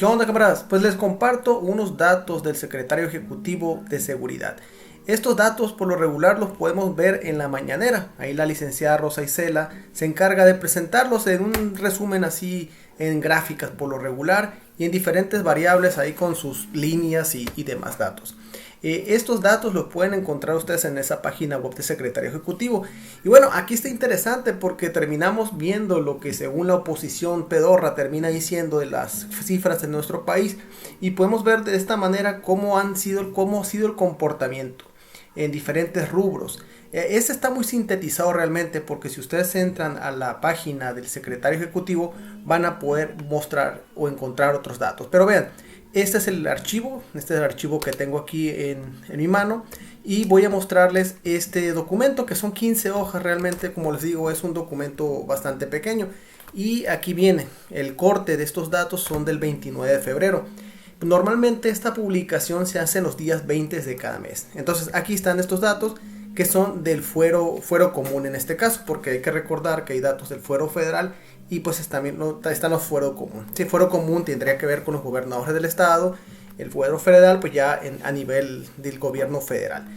¿Qué onda, camaradas? Pues les comparto unos datos del secretario ejecutivo de seguridad. Estos datos por lo regular los podemos ver en la mañanera. Ahí la licenciada Rosa Isela se encarga de presentarlos en un resumen así en gráficas por lo regular y en diferentes variables ahí con sus líneas y demás datos. Estos datos los pueden encontrar ustedes en esa página web de secretario ejecutivo. Y bueno, aquí está interesante porque terminamos viendo lo que según la oposición pedorra termina diciendo de las cifras de nuestro país. Y podemos ver de esta manera cómo ha sido el comportamiento en diferentes rubros. Este está muy sintetizado realmente porque si ustedes entran a la página del secretario ejecutivo van a poder mostrar o encontrar otros datos. Pero vean, este es el archivo que tengo aquí en mi mano y voy a mostrarles este documento que son 15 hojas realmente, como les digo, es un documento bastante pequeño. Y aquí viene, el corte de estos datos son del 29 de febrero. Normalmente esta publicación se hace en los días 20 de cada mes. Entonces aquí están estos datos que son del fuero común en este caso, porque hay que recordar que hay datos del fuero federal y pues también están los fuero común. Si fuero común tendría que ver con los gobernadores del estado, el fuero federal pues ya a nivel del gobierno federal.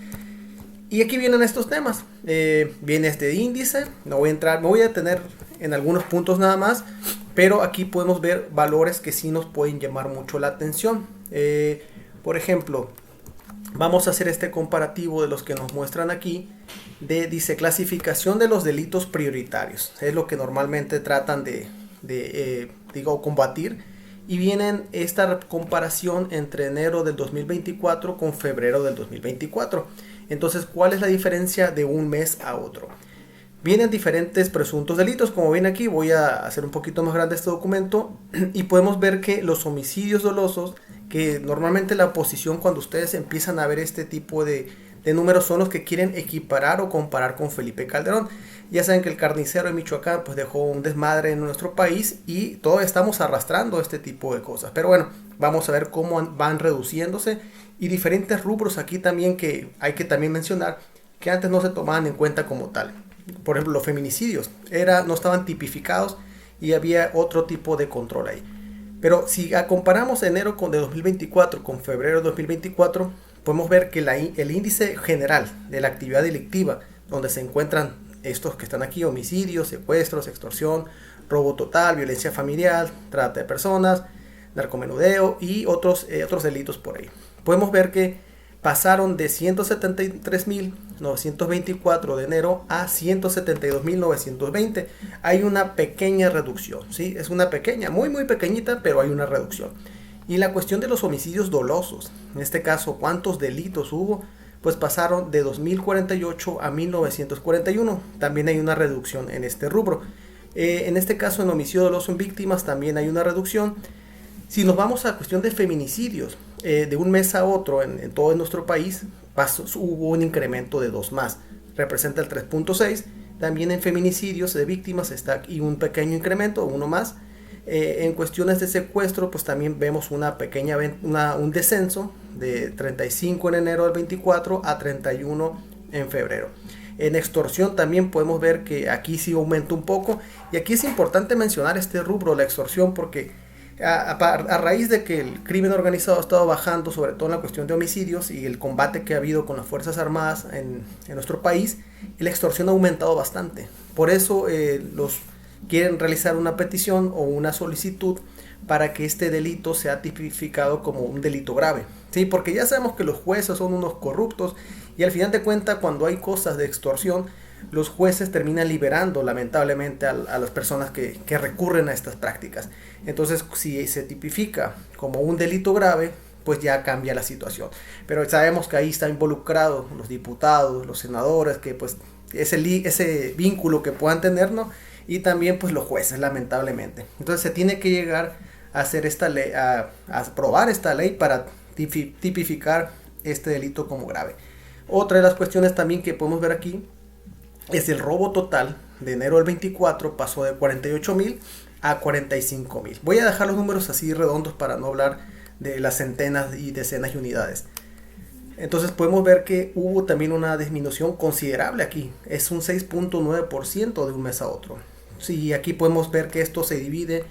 Y aquí vienen estos temas, viene este índice, no voy a entrar, me voy a detener en algunos puntos nada más, pero aquí podemos ver valores que sí nos pueden llamar mucho la atención. Por ejemplo, vamos a hacer este comparativo de los que nos muestran aquí, dice clasificación de los delitos prioritarios, es lo que normalmente tratan de combatir. Y vienen esta comparación entre enero del 2024 con febrero del 2024. Entonces, ¿cuál es la diferencia de un mes a otro? Vienen diferentes presuntos delitos, como ven aquí, voy a hacer un poquito más grande este documento y podemos ver que los homicidios dolosos, que normalmente la oposición cuando ustedes empiezan a ver este tipo de números son los que quieren equiparar o comparar con Felipe Calderón. Ya saben que el carnicero de Michoacán pues dejó un desmadre en nuestro país y todos estamos arrastrando este tipo de cosas. Pero bueno, vamos a ver cómo van reduciéndose y diferentes rubros aquí también que hay que también mencionar que antes no se tomaban en cuenta como tal. Por ejemplo, los feminicidios no estaban tipificados y había otro tipo de control ahí. Pero si comparamos enero de 2024 con febrero de 2024, podemos ver que el índice general de la actividad delictiva, donde se encuentran estos que están aquí, homicidios, secuestros, extorsión, robo total, violencia familiar, trata de personas, narcomenudeo y otros delitos por ahí. Podemos ver que pasaron de 173.924 de enero a 172.920. Hay una pequeña reducción, ¿sí? Es una pequeña, muy muy pequeñita, pero hay una reducción. Y la cuestión de los homicidios dolosos, en este caso, ¿cuántos delitos hubo? Pues pasaron de 2048 a 1941. También hay una reducción en este rubro. En este caso, en homicidio doloso en víctimas también hay una reducción. Si nos vamos a cuestión de feminicidios, de un mes a otro en todo nuestro país hubo un incremento de 2 más, representa el 3.6. También en feminicidios de víctimas está aquí un pequeño incremento, 1 más. En cuestiones de secuestro pues también vemos un descenso de 35 en enero del 24 a 31 en febrero. En extorsión también podemos ver que aquí sí aumenta un poco y aquí es importante mencionar este rubro, la extorsión, porque a raíz de que el crimen organizado ha estado bajando, sobre todo en la cuestión de homicidios y el combate que ha habido con las Fuerzas Armadas en nuestro país, la extorsión ha aumentado bastante. Por eso los quieren realizar una petición o una solicitud para que este delito sea tipificado como un delito grave, ¿sí? Porque ya sabemos que los jueces son unos corruptos y al final de cuentas cuando hay cosas de extorsión los jueces terminan liberando lamentablemente a las personas que recurren a estas prácticas. Entonces si se tipifica como un delito grave pues ya cambia la situación, pero sabemos que ahí está involucrado los diputados, los senadores, que pues ese vínculo que puedan tener, ¿no? Y también pues los jueces lamentablemente. Entonces se tiene que llegar a hacer esta ley, a aprobar esta ley para tipificar este delito como grave. Otra de las cuestiones también que podemos ver aquí es el robo total. De enero del 24 pasó de 48.000 a 45.000. Voy a dejar los números así redondos para no hablar de las centenas y decenas de unidades. Entonces podemos ver que hubo también una disminución considerable aquí. Es un 6.9% de un mes a otro. Sí, aquí podemos ver que esto se divide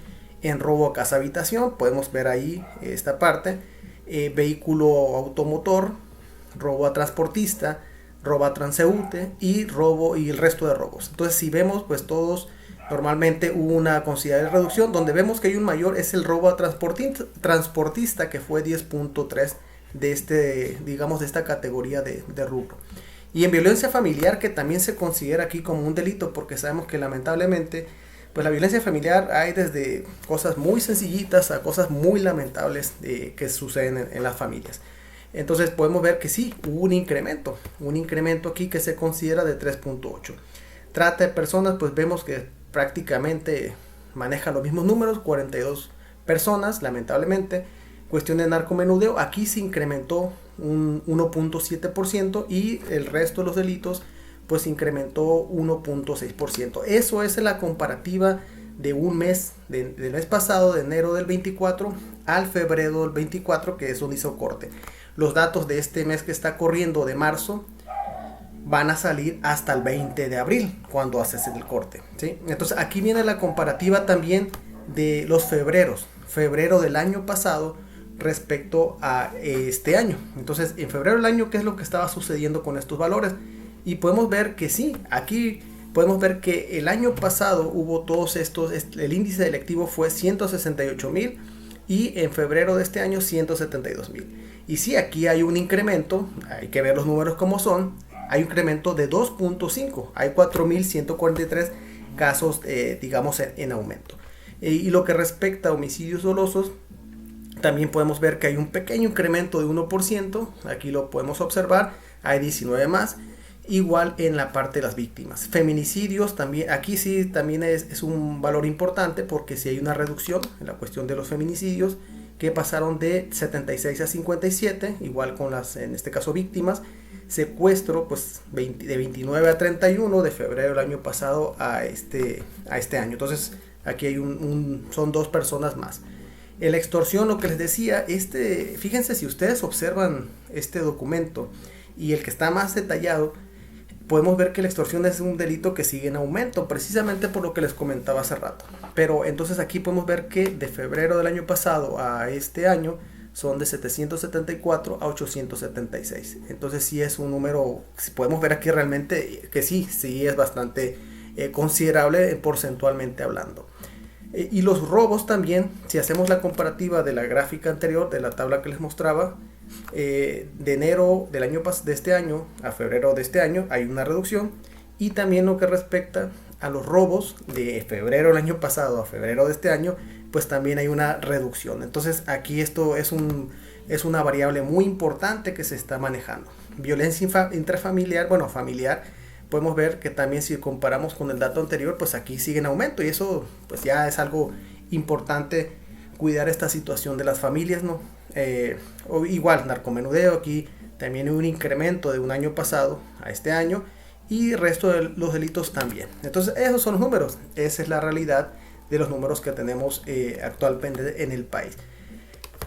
En robo a casa habitación podemos ver ahí esta parte, vehículo automotor, robo a transportista, robo a transeúnte y robo y el resto de robos. Entonces si vemos pues todos normalmente hubo una considerable reducción. Donde vemos que hay un mayor es el robo a transportista, que fue 10.3 de digamos de esta categoría de rubro. Y en violencia familiar, que también se considera aquí como un delito, porque sabemos que lamentablemente pues la violencia familiar hay desde cosas muy sencillitas a cosas muy lamentables que suceden en las familias. Entonces podemos ver que sí, hubo un incremento aquí que se considera de 3.8. Trata de personas, pues vemos que prácticamente maneja los mismos números, 42 personas, lamentablemente. Cuestión de narcomenudeo, aquí se incrementó un 1.7% y el resto de los delitos pues incrementó 1.6%. Eso es la comparativa de un mes, del mes pasado, de enero del 24 al febrero del 24, que es donde hizo corte. Los datos de este mes que está corriendo, de marzo, van a salir hasta el 20 de abril, cuando haces el corte, ¿sí? Entonces aquí viene la comparativa también de los febrero del año pasado respecto a este año. Entonces en febrero del año, ¿qué es lo que estaba sucediendo con estos valores? Y podemos ver que sí, aquí podemos ver que el año pasado hubo todos estos, el índice delictivo fue 168,000 y en febrero de este año 172,000. Y sí, aquí hay un incremento, hay que ver los números como son, hay un incremento de 2.5, hay 4,143 casos, digamos, en aumento. Y lo que respecta a homicidios dolosos, también podemos ver que hay un pequeño incremento de 1%, aquí lo podemos observar, hay 19 más. Igual en la parte de las víctimas. Feminicidios también, aquí sí también es un valor importante, porque si hay una reducción en la cuestión de los feminicidios, que pasaron de 76 a 57, igual con las, en este caso, víctimas. Secuestro, pues de 29 a 31 de febrero del año pasado a este año. Entonces aquí hay son 2 personas más. La extorsión, lo que les decía, fíjense, si ustedes observan este documento y el que está más detallado, podemos ver que la extorsión es un delito que sigue en aumento, precisamente por lo que les comentaba hace rato. Pero entonces aquí podemos ver que de febrero del año pasado a este año son de 774 a 876. Entonces sí es un número, podemos ver aquí realmente que sí es bastante considerable porcentualmente hablando. Y los robos también, si hacemos la comparativa de la gráfica anterior, de la tabla que les mostraba, de enero de este año a febrero de este año hay una reducción. Y también lo que respecta a los robos de febrero del año pasado a febrero de este año, pues también hay una reducción. Entonces aquí esto es una variable muy importante que se está manejando. Violencia intrafamiliar, familiar, podemos ver que también, si comparamos con el dato anterior, pues aquí sigue en aumento, y eso pues ya es algo importante, cuidar esta situación de las familias, ¿no? O igual, narcomenudeo, aquí también hay un incremento de un año pasado a este año, y el resto de los delitos también. Entonces esos son los números, esa es la realidad de los números que tenemos actualmente en el país.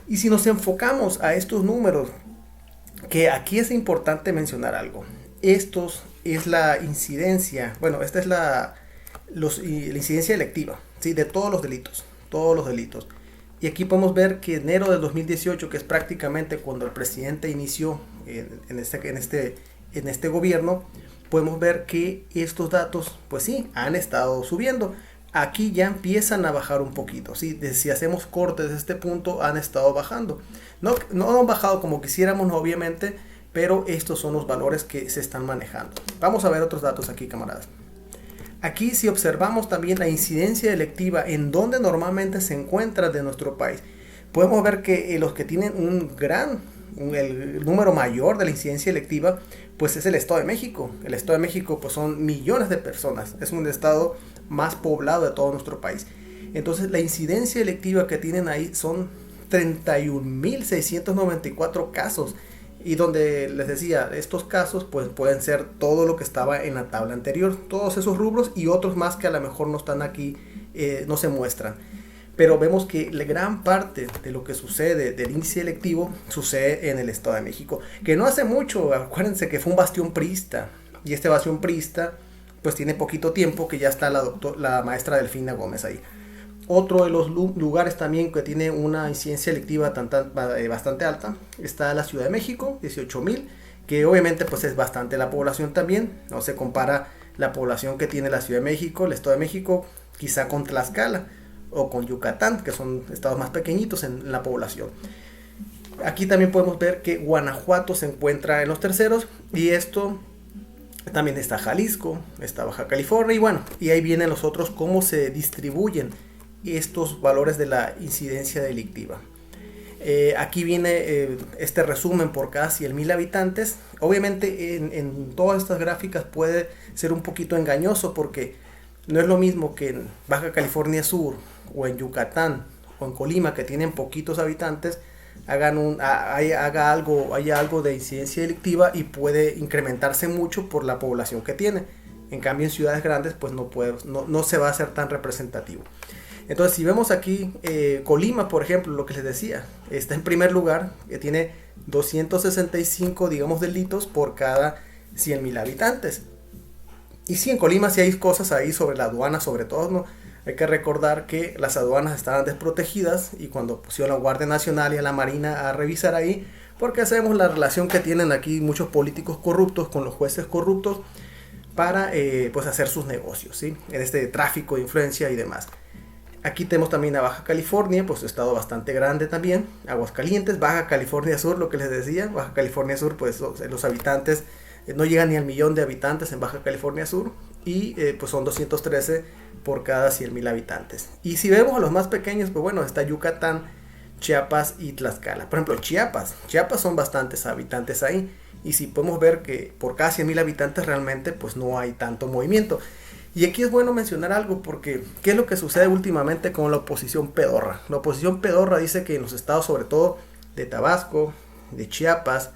Y si nos enfocamos a estos números, que aquí es importante mencionar algo, estos es la incidencia, esta es la incidencia delictiva, ¿sí? De todos los delitos. Y aquí podemos ver que enero del 2018, que es prácticamente cuando el presidente inició en este gobierno, podemos ver que estos datos, pues sí, han estado subiendo. Aquí ya empiezan a bajar un poquito, ¿sí? Si hacemos cortes de este punto, han estado bajando. No han bajado como quisiéramos, obviamente, pero estos son los valores que se están manejando. Vamos a ver otros datos aquí, camaradas. Aquí, si observamos también la incidencia delictiva en donde normalmente se encuentra de nuestro país, podemos ver que los que tienen el número mayor de la incidencia delictiva, pues es el Estado de México. El Estado de México, pues son millones de personas, es un estado más poblado de todo nuestro país. Entonces la incidencia delictiva que tienen ahí son 31,694 casos. Y donde les decía, estos casos pues pueden ser todo lo que estaba en la tabla anterior, todos esos rubros y otros más que a lo mejor no están aquí, no se muestran. Pero vemos que la gran parte de lo que sucede del índice delictivo sucede en el Estado de México, que no hace mucho. Acuérdense que fue un bastión priista, y este bastión priista pues tiene poquito tiempo que ya está la maestra Delfina Gómez ahí. Otro de los lugares también que tiene una incidencia delictiva bastante alta está la Ciudad de México, 18,000, que obviamente pues es bastante la población también. No se compara la población que tiene la Ciudad de México, el Estado de México, quizá con Tlaxcala o con Yucatán, que son estados más pequeñitos en la población. Aquí también podemos ver que Guanajuato se encuentra en los terceros, y esto también está Jalisco, está Baja California, y bueno, y ahí vienen los otros, cómo se distribuyen estos valores de la incidencia delictiva. Aquí viene este resumen por cada 100,000 habitantes. Obviamente en todas estas gráficas puede ser un poquito engañoso, porque no es lo mismo que en Baja California Sur o en Yucatán o en Colima, que tienen poquitos habitantes, haya algo de incidencia delictiva y puede incrementarse mucho por la población que tiene. En cambio en ciudades grandes pues no se va a hacer tan representativo. Entonces si vemos aquí Colima, por ejemplo, lo que les decía, está en primer lugar, que tiene 265 digamos delitos por cada 100,000 habitantes. Y sí, en Colima sí hay cosas ahí sobre la aduana, sobre todo, ¿no? Hay que recordar que las aduanas estaban desprotegidas, y cuando pusieron a la Guardia Nacional y a la Marina a revisar ahí, porque sabemos la relación que tienen aquí muchos políticos corruptos con los jueces corruptos para pues hacer sus negocios, ¿sí? En este tráfico de influencia y demás. Aquí tenemos también a Baja California, pues estado bastante grande también. Aguascalientes, Baja California Sur, lo que les decía. Baja California Sur, pues los habitantes no llegan ni al 1,000,000 de habitantes en Baja California Sur. Y pues son 213 por cada 100,000 habitantes. Y si vemos a los más pequeños, pues bueno, está Yucatán, Chiapas y Tlaxcala. Por ejemplo, Chiapas son bastantes habitantes ahí. Y si podemos ver que por cada 100,000 habitantes realmente pues no hay tanto movimiento. Y aquí es bueno mencionar algo, porque ¿qué es lo que sucede últimamente con la oposición pedorra? La oposición pedorra dice que en los estados, sobre todo de Tabasco, de Chiapas,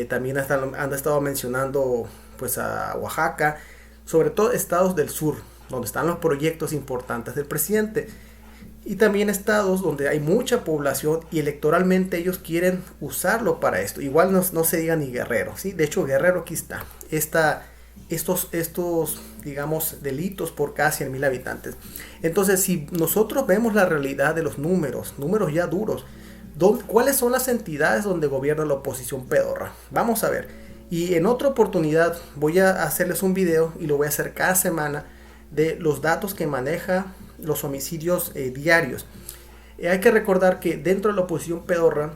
también han estado mencionando pues a Oaxaca, sobre todo estados del sur, donde están los proyectos importantes del presidente, y también estados donde hay mucha población y electoralmente ellos quieren usarlo para esto. Igual no se diga ni Guerrero, ¿sí? De hecho Guerrero aquí está, estos digamos delitos por cada 100,000 habitantes. Entonces si nosotros vemos la realidad de los números ya duros, ¿cuáles son las entidades donde gobierna la oposición pedorra? Vamos a ver. Y en otra oportunidad voy a hacerles un video, y lo voy a hacer cada semana, de los datos que maneja los homicidios diarios. Hay que recordar que dentro de la oposición pedorra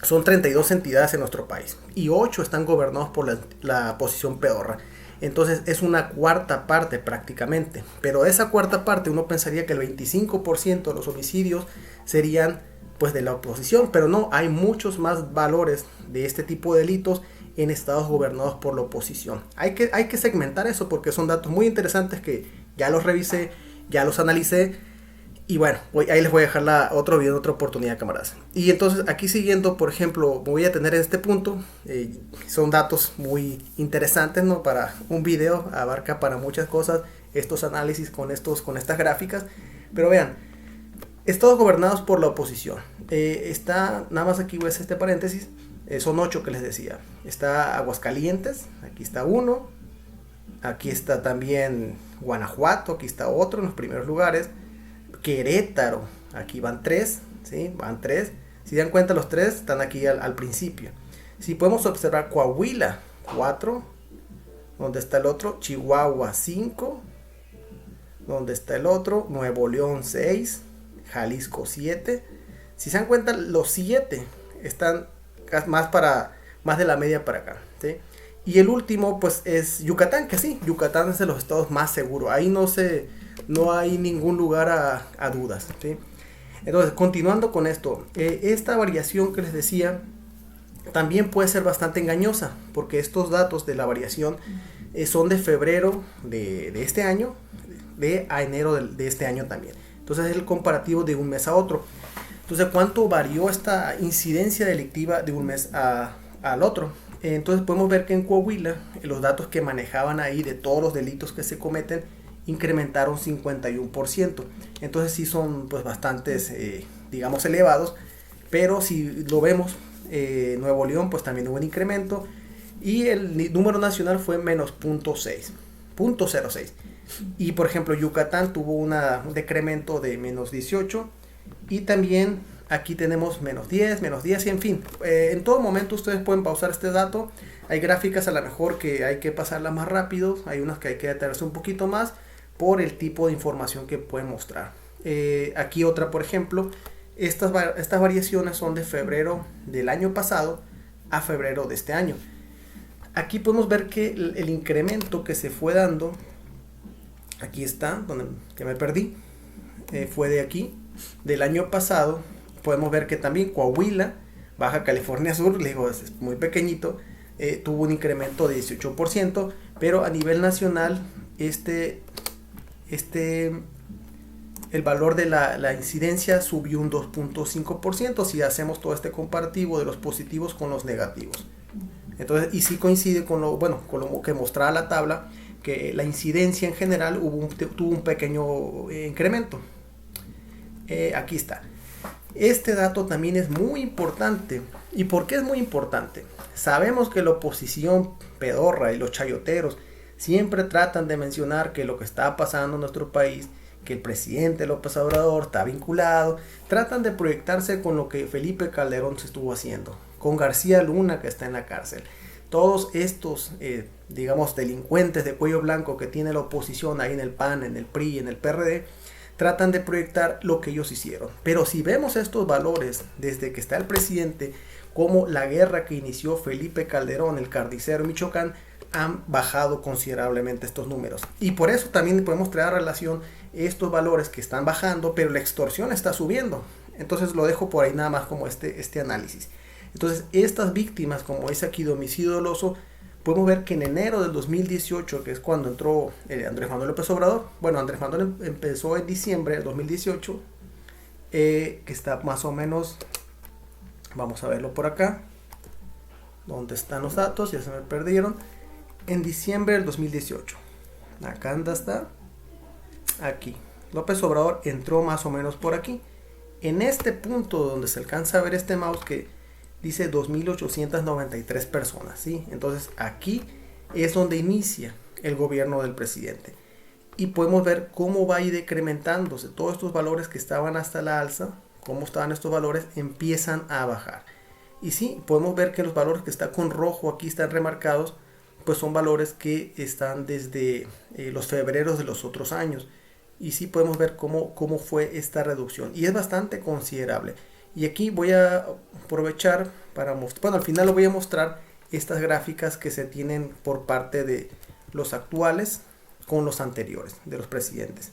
son 32 entidades en nuestro país, y 8 están gobernados por la oposición pedorra. Entonces es una cuarta parte prácticamente. Pero de esa cuarta parte uno pensaría que el 25% de los homicidios serían pues de la oposición, pero no, hay muchos más valores de este tipo de delitos en estados gobernados por la oposición. Hay que segmentar eso, porque son datos muy interesantes que ya los revisé, ya los analicé, y bueno, ahí les voy a dejar otro video en otra oportunidad, camaradas. Y entonces aquí siguiendo, por ejemplo, voy a tener en este punto, son datos muy interesantes, ¿no? Para un video, abarca para muchas cosas estos análisis con estas gráficas. Pero vean, estados gobernados por la oposición. Está, nada más aquí voy a hacer este paréntesis, son 8 que les decía. Está Aguascalientes, aquí está uno. Aquí está también Guanajuato, aquí está otro en los primeros lugares. Querétaro, aquí van 3, ¿sí? Van 3. Si dan cuenta, los 3 están aquí al principio. Si podemos observar Coahuila, 4. ¿Dónde está el otro? Chihuahua, 5. ¿Dónde está el otro? Nuevo León, 6. Jalisco, 7. Si se dan cuenta, los 7 están más de la media para acá, ¿sí? Y el último pues es Yucatán, que sí, Yucatán es de los estados más seguros. Ahí no hay ningún lugar a dudas, ¿sí? Entonces, continuando con esto, esta variación que les decía también puede ser bastante engañosa, porque estos datos de la variación son de febrero de este año, a enero de este año también. Entonces es el comparativo de un mes a otro. Entonces, ¿cuánto varió esta incidencia delictiva de un mes al otro? Entonces podemos ver que en Coahuila los datos que manejaban ahí de todos los delitos que se cometen incrementaron 51%. Entonces sí son pues bastantes digamos elevados, pero si lo vemos, Nuevo León pues también hubo un incremento, y el número nacional fue menos 0.06. Y por ejemplo Yucatán tuvo un decremento de menos 18 y también aquí tenemos menos 10 y en fin, en todo momento ustedes pueden pausar este dato. Hay gráficas a lo mejor que hay que pasarlas más rápido, hay unas que hay que detenerse un poquito más por el tipo de información que pueden mostrar. Aquí otra, por ejemplo, estas variaciones son de febrero del año pasado a febrero de este año. Aquí podemos ver que el incremento que se fue dando, aquí está, donde que me perdí, fue de aquí, del año pasado. Podemos ver que también Coahuila, Baja California Sur, le digo, es muy pequeñito, tuvo un incremento de 18%, pero a nivel nacional, el valor de la incidencia subió un 2.5% si hacemos todo este comparativo de los positivos con los negativos. Entonces, y sí coincide con lo que mostraba la tabla, que la incidencia en general tuvo un pequeño incremento. Aquí está. Este dato también es muy importante. ¿Y por qué es muy importante? Sabemos que la oposición pedorra y los chayoteros siempre tratan de mencionar que lo que está pasando en nuestro país, que el presidente López Obrador está vinculado, tratan de proyectarse con lo que Felipe Calderón se estuvo haciendo, con García Luna que está en la cárcel. Todos estos, digamos, delincuentes de cuello blanco que tiene la oposición ahí en el PAN, en el PRI, en el PRD, tratan de proyectar lo que ellos hicieron. Pero si vemos estos valores desde que está el presidente, como la guerra que inició Felipe Calderón, el carnicero en Michoacán, han bajado considerablemente estos números. Y por eso también podemos traer relación estos valores que están bajando, pero la extorsión está subiendo. Entonces lo dejo por ahí nada más como este análisis. Entonces estas víctimas, como es aquí de homicidio doloso, podemos ver que en enero del 2018, que es cuando entró Andrés Manuel López Obrador, bueno, Andrés Manuel empezó en diciembre del 2018, que está más o menos, vamos a verlo por acá, donde están los datos, ya se me perdieron, en diciembre del 2018, acá anda está, aquí, López Obrador entró más o menos por aquí, en este punto donde se alcanza a ver este mouse que dice 2.893 personas, ¿sí? Entonces aquí es donde inicia el gobierno del presidente. Y podemos ver cómo va a ir decrementándose. Todos estos valores que estaban hasta la alza, cómo estaban estos valores, empiezan a bajar. Y sí, podemos ver que los valores que están con rojo aquí están remarcados, pues son valores que están desde los febreros de los otros años. Y sí podemos ver cómo fue esta reducción. Y es bastante considerable. Y aquí voy a aprovechar para mostrar, bueno, al final lo voy a mostrar estas gráficas que se tienen por parte de los actuales con los anteriores, de los presidentes.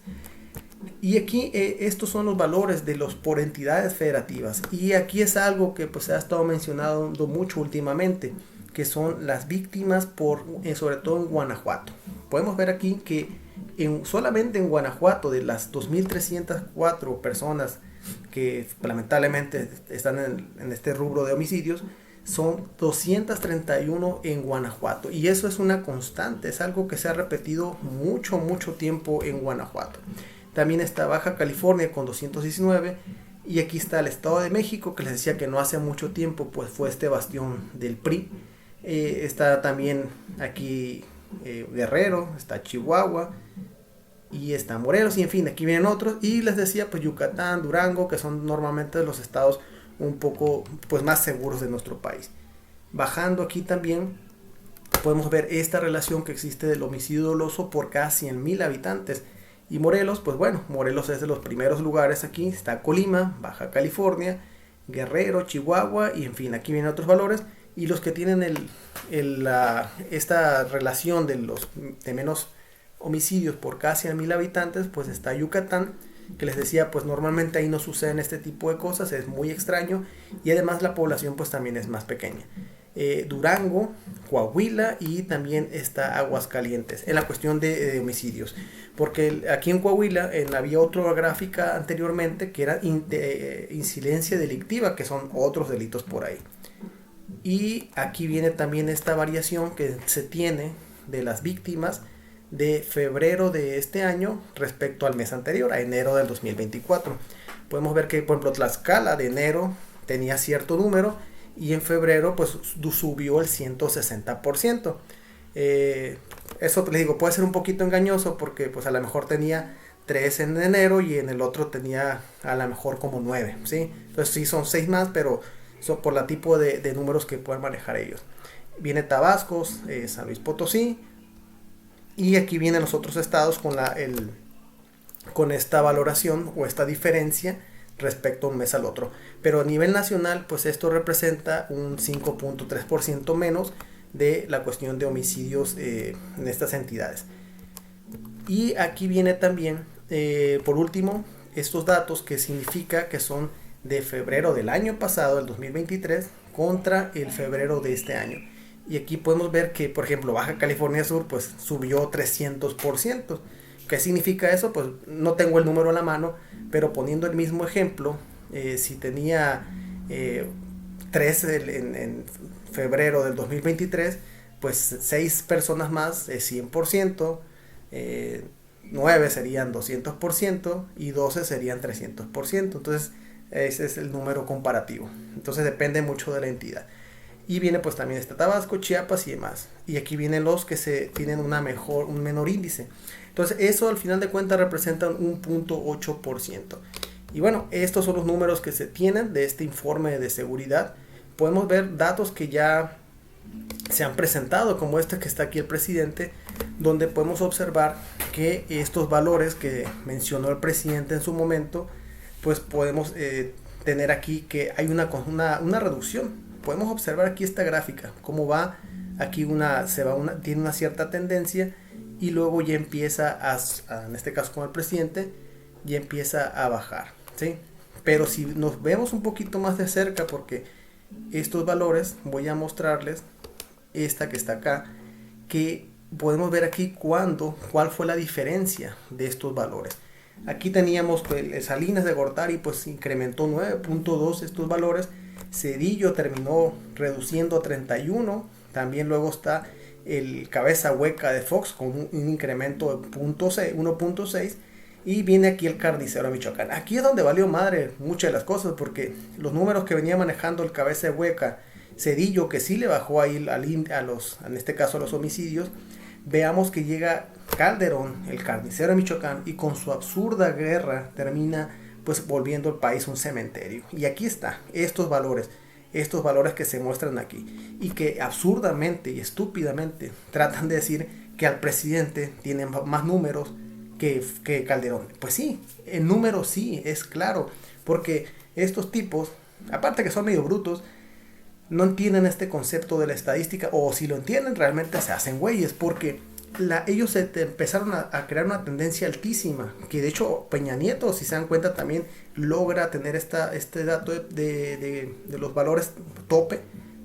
Y aquí estos son los valores de los por entidades federativas. Y aquí es algo que pues se ha estado mencionando mucho últimamente, que son las víctimas sobre todo en Guanajuato. Podemos ver aquí que solamente en Guanajuato, de las 2.304 personas que lamentablemente están en este rubro de homicidios, son 231 en Guanajuato, y eso es una constante, es algo que se ha repetido mucho tiempo en Guanajuato. También está Baja California con 219, y aquí está el Estado de México, que les decía que no hace mucho tiempo pues fue este bastión del PRI. Está también aquí Guerrero, está Chihuahua y está Morelos, y en fin, aquí vienen otros, y les decía pues Yucatán, Durango, que son normalmente los estados un poco pues más seguros de nuestro país. Bajando aquí también podemos ver esta relación que existe del homicidio doloso por cada 100,000 habitantes, y Morelos, pues bueno, Morelos es de los primeros lugares. Aquí está Colima, Baja California, Guerrero, Chihuahua, y en fin, aquí vienen otros valores, y los que tienen esta relación de menos homicidios por cada 100,000 habitantes, pues está Yucatán, que les decía, pues normalmente ahí no suceden este tipo de cosas, es muy extraño, y además la población pues también es más pequeña. Durango, Coahuila, y también está Aguascalientes en la cuestión de homicidios, porque aquí en Coahuila había otra gráfica anteriormente que era incidencia delictiva, que son otros delitos por ahí. Y aquí viene también esta variación que se tiene de las víctimas de febrero de este año respecto al mes anterior, a enero del 2024. Podemos ver que, por ejemplo, Tlaxcala de enero tenía cierto número, y en febrero pues subió el 160%. eso les digo, puede ser un poquito engañoso porque pues a lo mejor tenía 3 en enero y en el otro tenía a lo mejor como 9, ¿sí? Entonces sí son 6 más, pero son por la tipo de números que pueden manejar ellos. Viene Tabasco, San Luis Potosí, y aquí vienen los otros estados con esta valoración o esta diferencia respecto a un mes al otro. Pero a nivel nacional, pues esto representa un 5.3% menos de la cuestión de homicidios en estas entidades. Y aquí viene también, por último, estos datos que significa que son de febrero del año pasado, el 2023, contra el febrero de este año. Y aquí podemos ver que, por ejemplo, Baja California Sur, pues subió 300%. ¿Qué significa eso? Pues no tengo el número a la mano, pero poniendo el mismo ejemplo, si tenía 3 en febrero del 2023, pues 6 personas más es 100%, 9 serían 200% y 12 serían 300%. Entonces ese es el número comparativo. Entonces depende mucho de la entidad. Y viene pues también está Tabasco, Chiapas y demás. Y aquí vienen los que tienen un menor índice. Entonces eso al final de cuentas representa un 1.8%. Y bueno, estos son los números que se tienen de este informe de seguridad. Podemos ver datos que ya se han presentado, como este que está aquí el presidente, donde podemos observar que estos valores que mencionó el presidente en su momento, pues podemos tener aquí que hay una reducción. Podemos observar aquí esta gráfica, cómo va, aquí tiene una cierta tendencia y luego ya empieza en este caso con el presidente, ya empieza a bajar, ¿sí? Pero si nos vemos un poquito más de cerca, porque estos valores, voy a mostrarles esta que está acá, que podemos ver aquí cuál fue la diferencia de estos valores. Aquí teníamos pues, Salinas de Gortari, pues incrementó 9.2 estos valores. Cedillo terminó reduciendo a 31. También luego está el Cabeza Hueca de Fox con un incremento de 1.6. Y viene aquí el Carnicero de Michoacán. Aquí es donde valió madre muchas de las cosas, porque los números que venía manejando el Cabeza de Hueca, Cedillo, que sí le bajó ahí en este caso a los homicidios. Veamos que llega Calderón, el Carnicero de Michoacán, y con su absurda guerra termina pues volviendo el país un cementerio. Y aquí está, estos valores que se muestran aquí, y que absurdamente y estúpidamente tratan de decir que al presidente tiene más números que Calderón. Pues sí, el número sí, es claro, porque estos tipos, aparte que son medio brutos, no entienden este concepto de la estadística, o si lo entienden realmente se hacen güeyes, porque ellos empezaron a crear una tendencia altísima, que de hecho Peña Nieto, si se dan cuenta, también logra tener este dato de los valores tope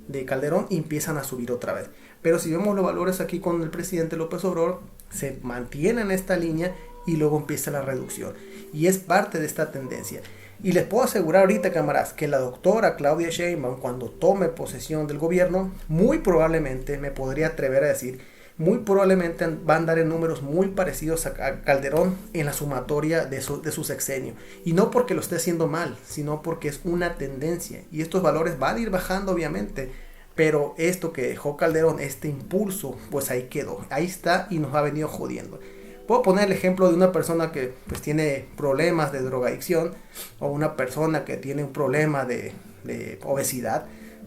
de Calderón, y empiezan a subir otra vez. Pero si vemos los valores aquí con el presidente López Obrador, se mantiene en esta línea y luego empieza la reducción, y es parte de esta tendencia. Y les puedo asegurar ahorita, cámaras, que la doctora Claudia Sheinbaum, cuando tome posesión del gobierno, muy probablemente, me podría atrever a decir, muy probablemente va a andar en números muy parecidos a Calderón en la sumatoria de su sexenio. Y no porque lo esté haciendo mal, sino porque es una tendencia. Y estos valores van a ir bajando, obviamente, pero esto que dejó Calderón, este impulso, pues ahí quedó. Ahí está y nos ha venido jodiendo. Puedo poner el ejemplo de una persona que pues tiene problemas de drogadicción, o una persona que tiene un problema de obesidad.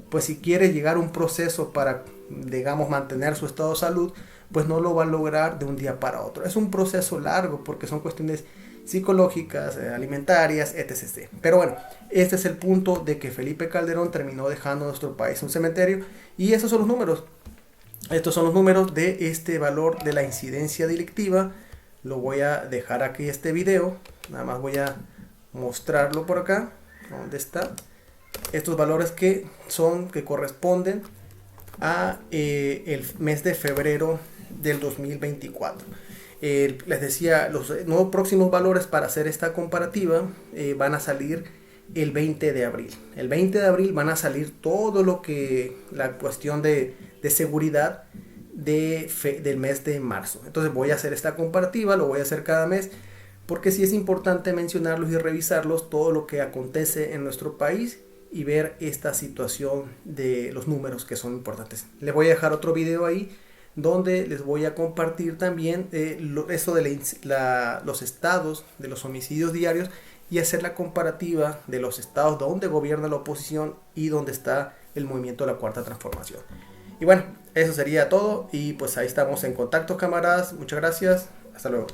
Pues si quiere llegar a un proceso para, digamos, mantener su estado de salud, pues no lo va a lograr de un día para otro. Es un proceso largo porque son cuestiones psicológicas, alimentarias, etc. Pero bueno, este es el punto de que Felipe Calderón terminó dejando a nuestro país un cementerio, y esos son los números. Estos son los números de este valor de la incidencia delictiva. Lo voy a dejar aquí este video, nada más voy a mostrarlo por acá. ¿Dónde está? Estos valores que corresponden a el mes de febrero del 2024. Les decía, los nuevos próximos valores para hacer esta comparativa van a salir el 20 de abril. El 20 de abril van a salir todo lo que la cuestión de seguridad del mes de marzo. Entonces voy a hacer esta comparativa, lo voy a hacer cada mes, porque sí es importante mencionarlos y revisarlos, todo lo que acontece en nuestro país, y ver esta situación de los números que son importantes. Les voy a dejar otro video ahí donde les voy a compartir también eso de los estados de los homicidios diarios y hacer la comparativa de los estados donde gobierna la oposición y donde está el movimiento de la Cuarta Transformación. Y bueno, eso sería todo y pues ahí estamos en contacto, camaradas. Muchas gracias. Hasta luego.